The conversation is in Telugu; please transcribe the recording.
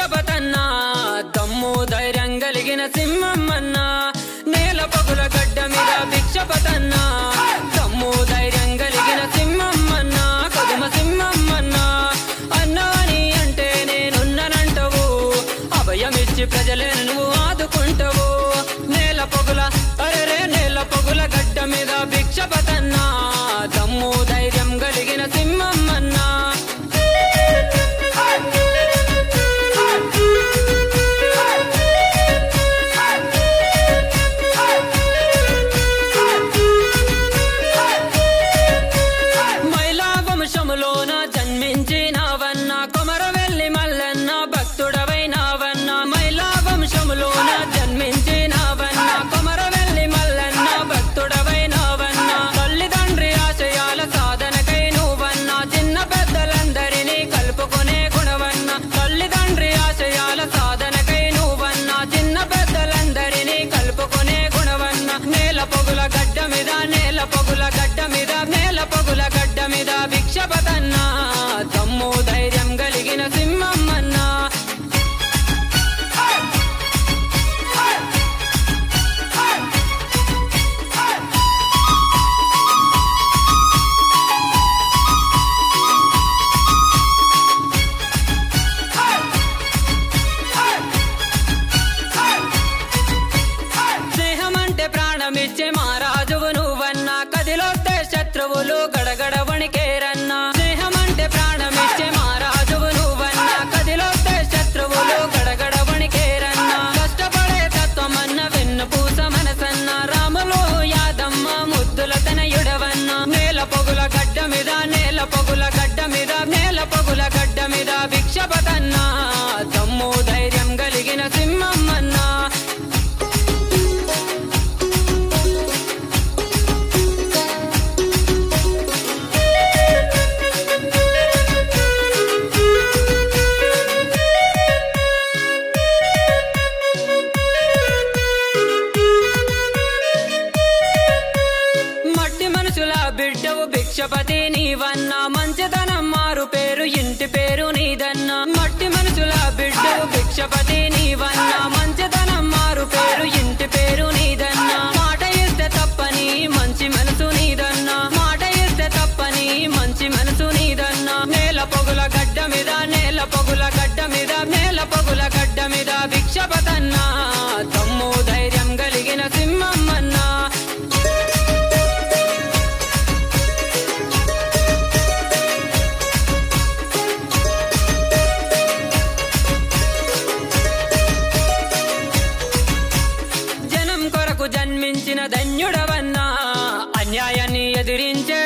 భిక్షపతన్నా దమ్ము ధైర్యం కలిగిన సింహమ్మన్నా నేల పగుల గడ్డ మీద భిక్షపతన్నా దమ్ము ధైర్యం కలిగిన సింహమ్మన్నా కదుమ సింహమ్మన్నా అన్నాని అంటే నేనున్నానంటావు అభయమిచ్చి ప్రజలను నువ్వు ఆదుకుంటావు నేల పగుల అరే నేల పగుల గడ్డ మీద భిక్షపతన్నా దమ్ము ధైర్యం కలిగిన సింహమ్మన్నా మైలా వంశములోన జన్మించినవన్నా కొమరవెల్లి మల్లన్న భక్తుడవైనవన్నా మైలా వంశములోన జన్మించినవన్నా కొమరవెల్లి మల్లన్న భక్తుడవైనవన్నా తల్లిదండ్రి ఆశయాల సాధనకై నువ్వన్నా చిన్న పెద్దలందరినీ కలుపుకునే గుణవన్నా తల్లిదండ్రి ఆశయాల సాధనకై నువ్వన్నా చిన్న పెద్దలందరినీ కలుపుకునే గుణవన్నా నేల పొగుల గడ్డ మీద నేల పొగుల గడ్డ మీద నేల పొగుల గడ్డ మీద భిక్షపతన్నా దమ్ము ధైర్యం కలిగిన సింహమ్మన్నా స్నేహమంటే ప్రాణమిచ్చే మహారాజువు నువ్వన్నా కదిలొస్తే శత్రువులు గడగడ వణికేరన్నా స్నేహమంటే ప్రాణమిచ్చే మహారాజువు నువ్వన్నా కదిలొస్తే శత్రువులు గడగడ వణికేరన్నా కష్టపడే తత్వమన్న వెన్నుపూస మనసన్నా రాములు యాదమ్మ ముద్దుల తనయుడవన్నా నేల పొగుల గడ్డ మీద నేల పొగుల గడ్డ మీద నేల పొగుల గడ్డ మీద భిక్షపతన్నా దమ్ము ధైర్యం కలిగిన సింహమ్మన్నా మట్టి మనుషుల బిడ్డవు భిక్షపతి నీవన్నా మంచితనం మారు పేరు ఇంటి పేరు నీదన్నా మట్టి మనుషుల బిడ్డవు భిక్షపతి నీవన్నా మంచితనం మారు పేరు ఇంటి పేరు నీదన్నా మాట ఇస్తే తప్పని మంచి మనసు నీదన్నా మాట ఇస్తే తప్పని మంచి మనసు నీదన్నా నేల పొగుల గడ్డ మీద నేల పొగుల గడ్డ మీద నేల పొగుల గడ్డ మీద భిక్షపతన్నా దమ్ము ధైర్యం కలిగిన సింహమ్మన్నా జనం కొరకు జన్మించిన ధన్యుడవన్నా అన్యాయాన్ని ఎదిరించే